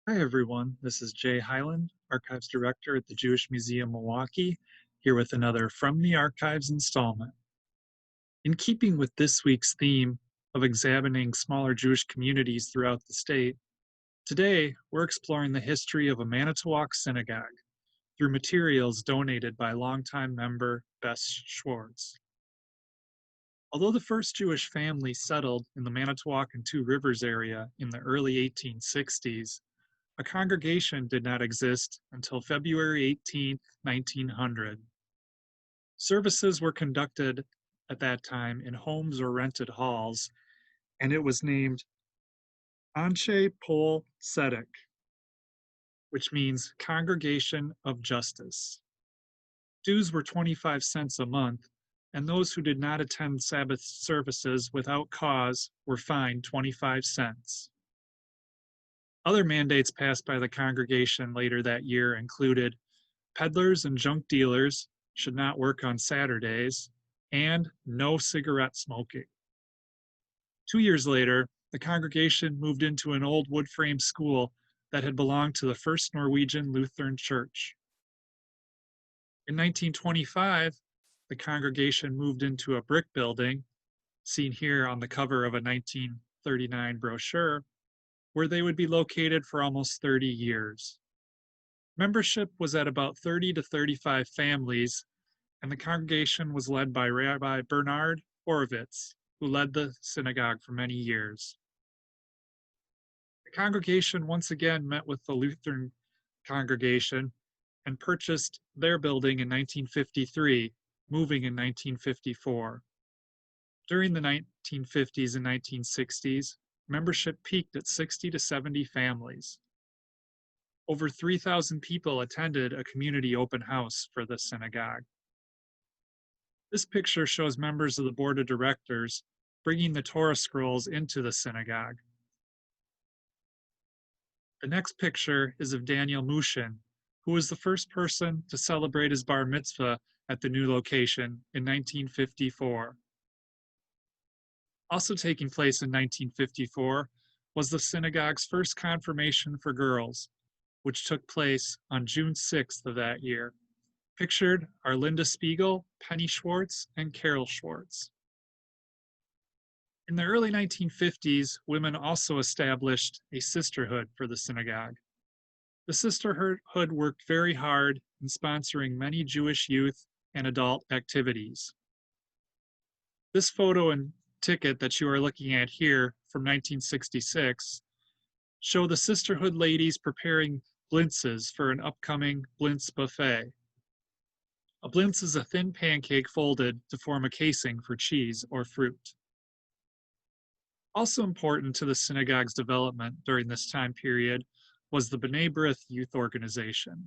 Hi, everyone. This is Jay Hyland, Archives Director at the Jewish Museum Milwaukee, here with another From the Archives installment. In keeping with this week's theme of examining smaller Jewish communities throughout the state, today we're exploring the history of a Manitowoc synagogue through materials donated by longtime member Bess Schwartz. Although the first Jewish family settled in the Manitowoc and Two Rivers area in the early 1860s, a congregation did not exist until February 18, 1900. Services were conducted at that time in homes or rented halls, and it was named Anshe Poale Zedek, which means Congregation of Justice. Dues were 25 cents a month, and those who did not attend Sabbath services without cause were fined 25 cents. Other mandates passed by the congregation later that year included peddlers and junk dealers should not work on Saturdays, and no cigarette smoking. 2 years later, the congregation moved into an old wood frame school that had belonged to the First Norwegian Lutheran Church. In 1925, the congregation moved into a brick building, seen here on the cover of a 1939 brochure, where they would be located for almost 30 years. Membership was at about 30 to 35 families, and the congregation was led by Rabbi Bernard Horowitz, who led the synagogue for many years. The congregation once again met with the Lutheran congregation and purchased their building in 1953, moving in 1954. During the 1950s and 1960s, membership peaked at 60 to 70 families. Over 3,000 people attended a community open house for the synagogue. This picture shows members of the board of directors bringing the Torah scrolls into the synagogue. The next picture is of Daniel Mooshin, who was the first person to celebrate his bar mitzvah at the new location in 1954. Also taking place in 1954 was the synagogue's first confirmation for girls, which took place on June 6th of that year. Pictured are Linda Spiegel, Penny Schwartz, and Carol Schwartz. In the early 1950s, women also established a sisterhood for the synagogue. The sisterhood worked very hard in sponsoring many Jewish youth and adult activities. This photo and ticket that you are looking at here from 1966 show the sisterhood ladies preparing blintzes for an upcoming blintz buffet. A blintz is a thin pancake folded to form a casing for cheese or fruit. Also important to the synagogue's development during this time period was the Benebruth youth organization.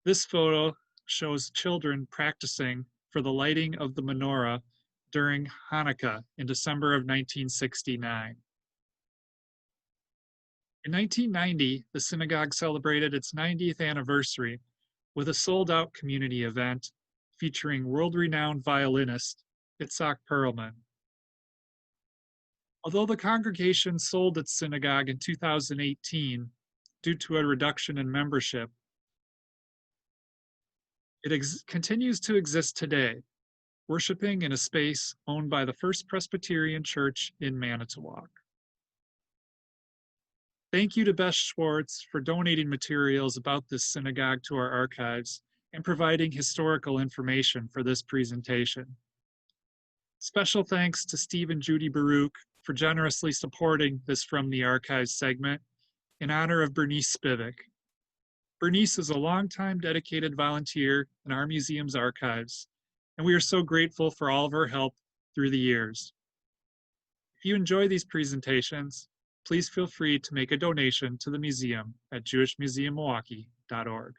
This photo shows children practicing for the lighting of the menorah during Hanukkah in December of 1969. In 1990, the synagogue celebrated its 90th anniversary with a sold-out community event featuring world-renowned violinist Itzhak Perlman. Although the congregation sold its synagogue in 2018 due to a reduction in membership, it continues to exist today, worshiping in a space owned by the First Presbyterian Church in Manitowoc. Thank you to Bess Schwartz for donating materials about this synagogue to our archives and providing historical information for this presentation. Special thanks to Steve and Judy Baruch for generously supporting this From the Archives segment in honor of Bernice Spivak. Bernice is a longtime dedicated volunteer in our museum's archives, and we are so grateful for all of her help through the years. If you enjoy these presentations, please feel free to make a donation to the museum at jewishmuseummilwaukee.org.